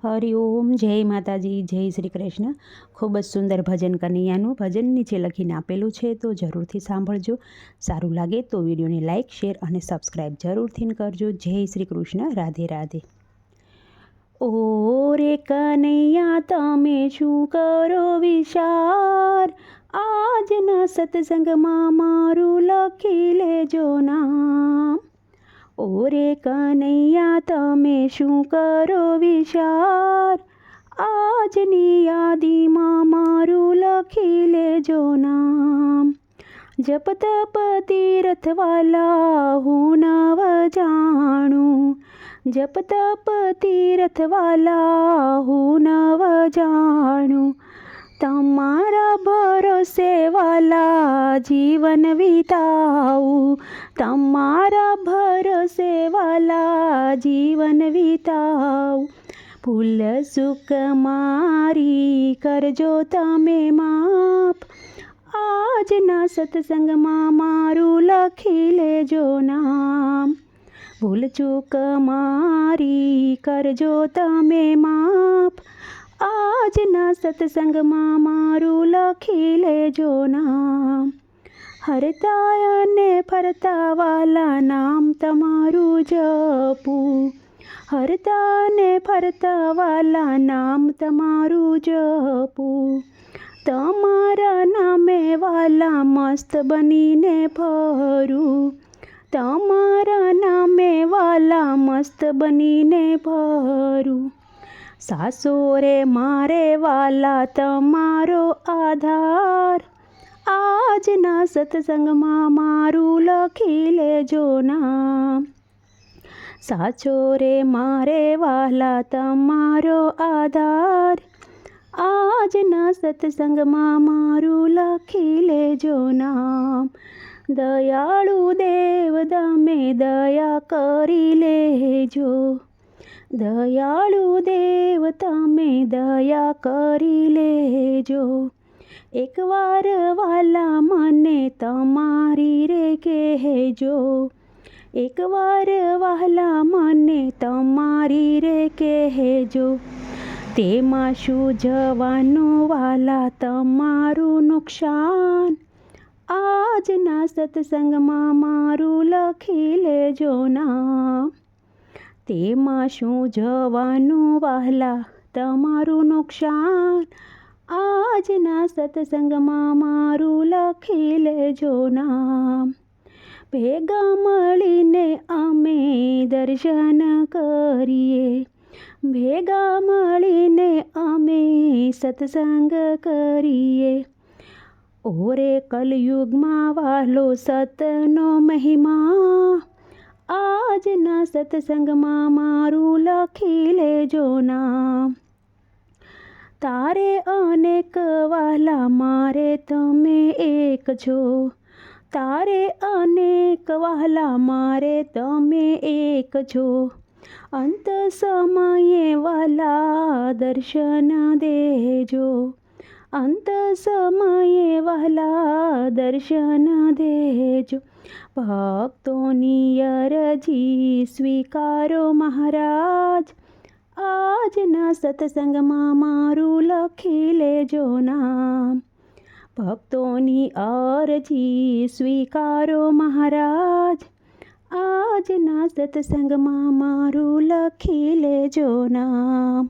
હરિઓમ, જય માતાજી, જય શ્રી કૃષ્ણ। ખૂબ જ સુંદર ભજન કનૈયાનું ભજન નીચે લખીને આપેલું છે, તો જરૂરથી સાંભળજો। સારું લાગે તો વિડીયોને લાઇક, શેર અને સબસ્ક્રાઈબ જરૂરથી કરજો। જય શ્રી કૃષ્ણ, રાધે રાધે। ઓ રે કનૈયા તમે શું કરો વિચાર, આજના સત્સંગમાં મારું લખી લેજો નામ। ઓ રે કનૈયા તમે શું કરો વિચાર, આજની યાદીમાં મારું લખી લેજો નામ। જપ તપ તીર્થવાલા હું નવ જાણું, જપ તપ તીર્થવાલા હું નવ જાણું। તમારા ભરોસે વાલા જીવન વિતાવું, તમારા ભરોસે વાલા જીવન વિતાવું। ભૂલ ચૂક મારી કરજો તમે માફ, આજના સત્સંગમાં મારું લખી લેજો નામ। ભૂલ ચૂક મારી કરજો તમે માફ, આજના સત્સંગમાં મારું લખી લેજો નામ। હરતા અને ફરતા વાલા નામ તમારું જપું, હરતા અને ફરતા વાલા નામ તમારું જપું। તમારા નામે વાલા મસ્ત બનીને ફરું, તમારા નામે વાલા મસ્ત બનીને ફરું। સાસો રે મારે વાલા તમારો આધાર, આજના સત્સંગમાં મારું લખી લેજો નામ। સાચો રે મારે વાલા તમારો આધાર, આજના સત્સંગમાં મારું લખી લેજો નામ। દયાળુ દેવ તમે દયા કરી લેજો, દયાળુ દેવ તમે દયા કરી લેજો। એકવાર વાલા મને તમારી રે કહેજો, એકવાર વાલા મને તમારી રે કહેજો। તેમાં શું જવાનું વાલા તમારું નુકસાન, આજના સત્સંગમાં મારું લખી લેજો નામ। તેમાં શું જવાનું વહાલા તમારું નુકસાન, આજના સત્સંગમાં મારું લખી લેજો નામ। ભેગા મળીને અમે દર્શન કરીએ, ભેગા મળીને અમે સત્સંગ કરીએ। ઓરે કલયુગમાં વાલો સતનો મહિમા, આજના સત્સંગમાં મારું લખી લેજો નામ। તારે અનેક વાલા મારે તમે એક છો, તારે અનેક વાલા મારે તમે એક છો। અંત સમયે વાલા દર્શન દેજો, અંત સમયે વાલા દર્શન દેજો। ભક્તોની અરજી સ્વીકારો મહારાજ, આજના સત્સંગમાં મારું લખી લેજો નામ। ભક્તોની અરજી સ્વીકારો મહારાજ, આજના સત્સંગમાં મારું લખી લેજો નામ।